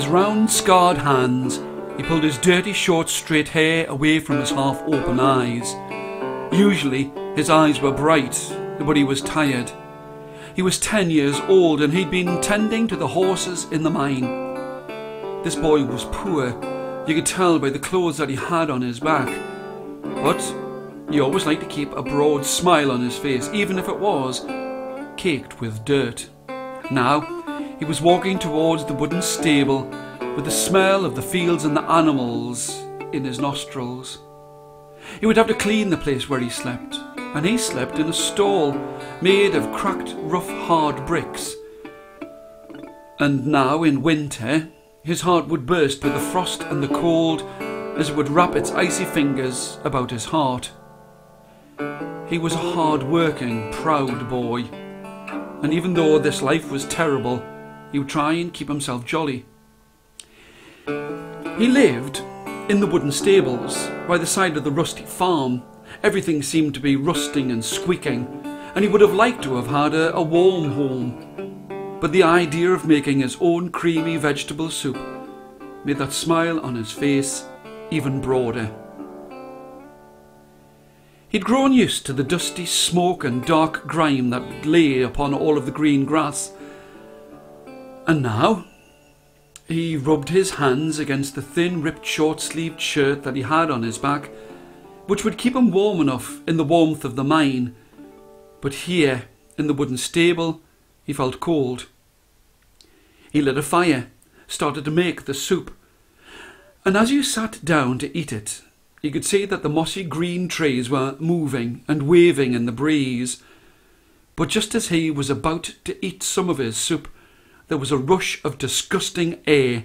round, scarred hands, he pulled his dirty, short, straight hair away from his half-open eyes. Usually, his eyes were bright, but he was tired. He was 10 years old and he'd been tending to the horses in the mine. This boy was poor. You could tell by the clothes that he had on his back. But he always liked to keep a broad smile on his face, even if it was caked with dirt. Now, he was walking towards the wooden stable with the smell of the fields and the animals in his nostrils. He would have to clean the place where he slept, and he slept in a stall made of cracked, rough, hard bricks. And now, in winter, his heart would burst with the frost and the cold as it would wrap its icy fingers about his heart. He was a hard-working, proud boy, and even though this life was terrible, he would try and keep himself jolly. He lived in the wooden stables by the side of the rusty farm. Everything seemed to be rusting and squeaking, and he would have liked to have had a warm home. But the idea of making his own creamy vegetable soup made that smile on his face even broader. He'd grown used to the dusty smoke and dark grime that lay upon all of the green grass, and now he rubbed his hands against the thin, ripped, short-sleeved shirt that he had on his back, which would keep him warm enough in the warmth of the mine. But here, in the wooden stable, he felt cold. He lit a fire, started to make the soup, and as you sat down to eat it, you could see that the mossy green trees were moving and waving in the breeze. But just as he was about to eat some of his soup, there was a rush of disgusting air,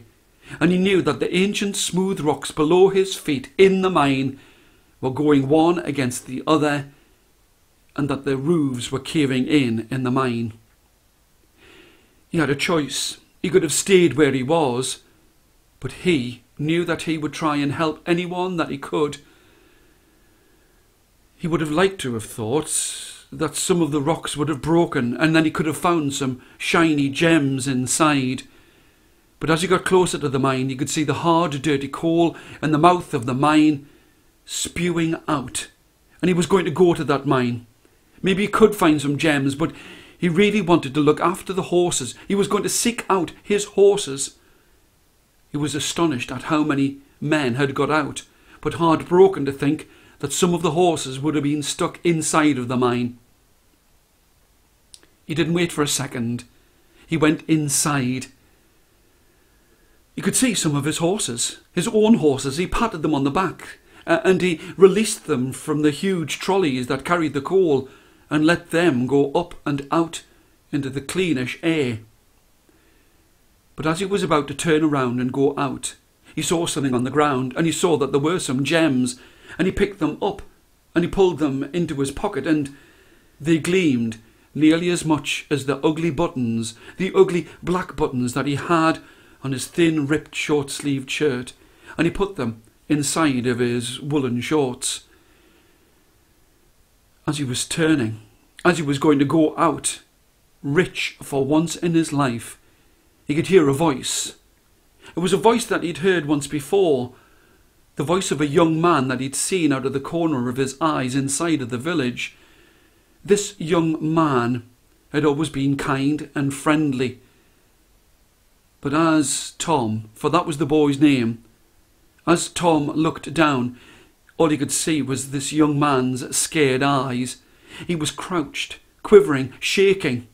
and he knew that the ancient smooth rocks below his feet in the mine were going one against the other, and that the roofs were caving in the mine. He had a choice. He could have stayed where he was, but he knew that he would try and help anyone that he could. He would have liked to have thought that some of the rocks would have broken and then he could have found some shiny gems inside. But as he got closer to the mine, he could see the hard, dirty coal and the mouth of the mine spewing out. And he was going to go to that mine. Maybe he could find some gems, but he really wanted to look after the horses. He was going to seek out his horses. He was astonished at how many men had got out, but heartbroken to think that some of the horses would have been stuck inside of the mine. He didn't wait for a second. He went inside. He could see some of his horses, his own horses. He patted them on the back, and he released them from the huge trolleys that carried the coal and let them go up and out into the cleanish air. But as he was about to turn around and go out, he saw something on the ground, and he saw that there were some gems, and he picked them up and he pulled them into his pocket, and they gleamed nearly as much as the ugly buttons, the ugly black buttons that he had on his thin, ripped, short-sleeved shirt, and he put them inside of his woolen shorts. As he was turning, as he was going to go out, rich for once in his life, he could hear a voice. It was a voice that he'd heard once before, the voice of a young man that he'd seen out of the corner of his eyes inside of the village. This young man had always been kind and friendly. But as Tom, for that was the boy's name, as Tom looked down, all he could see was this young man's scared eyes. He was crouched, quivering, shaking,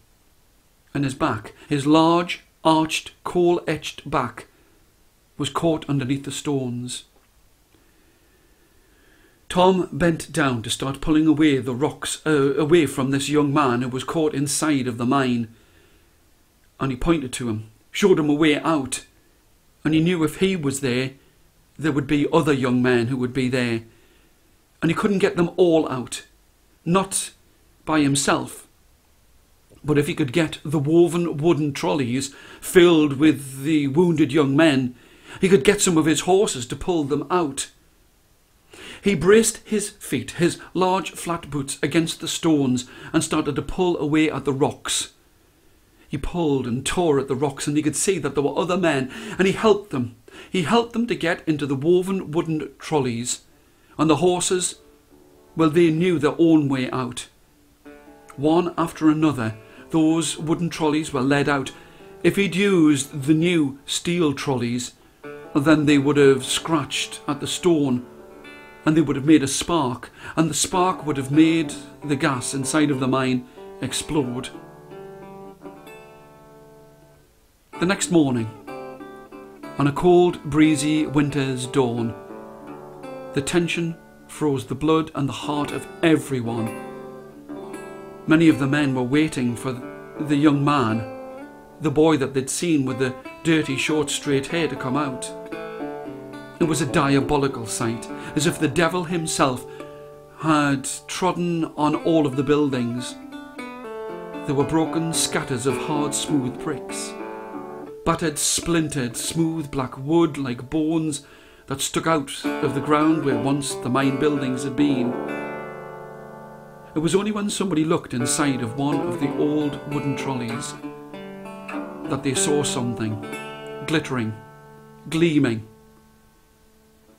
and his back, his large, arched, coal-etched back, was caught underneath the stones. Tom bent down to start pulling away the rocks away from this young man who was caught inside of the mine, and he pointed to him, showed him a way out, and he knew if he was there, there would be other young men who would be there, and he couldn't get them all out, not by himself. But if he could get the woven wooden trolleys filled with the wounded young men, he could get some of his horses to pull them out. He braced his feet, his large flat boots, against the stones and started to pull away at the rocks. He pulled and tore at the rocks, and he could see that there were other men, and he helped them. He helped them to get into the woven wooden trolleys. And the horses, well, they knew their own way out. One after another, those wooden trolleys were led out. If he'd used the new steel trolleys, then they would have scratched at the stone, and they would have made a spark, and the spark would have made the gas inside of the mine explode. The next morning, on a cold, breezy winter's dawn, the tension froze the blood and the heart of everyone. Many of the men were waiting for the young man, the boy that they'd seen with the dirty, short, straight hair, to come out. It was a diabolical sight, as if the devil himself had trodden on all of the buildings. There were broken scatters of hard, smooth bricks, battered, splintered, smooth black wood like bones that stuck out of the ground where once the mine buildings had been. It was only when somebody looked inside of one of the old wooden trolleys that they saw something glittering, gleaming.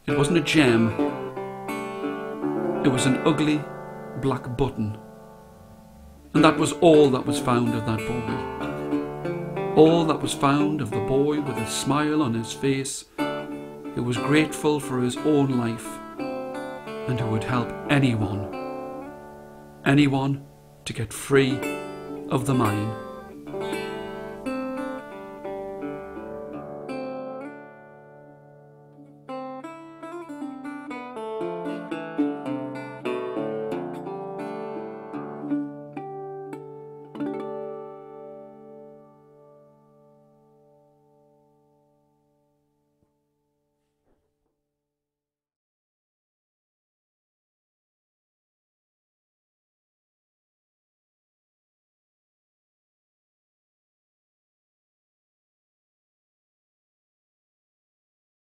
It wasn't a gem. It was an ugly black button. And that was all that was found of that boy. All that was found of the boy with a smile on his face, who was grateful for his own life and who would help anyone to get free of the mine.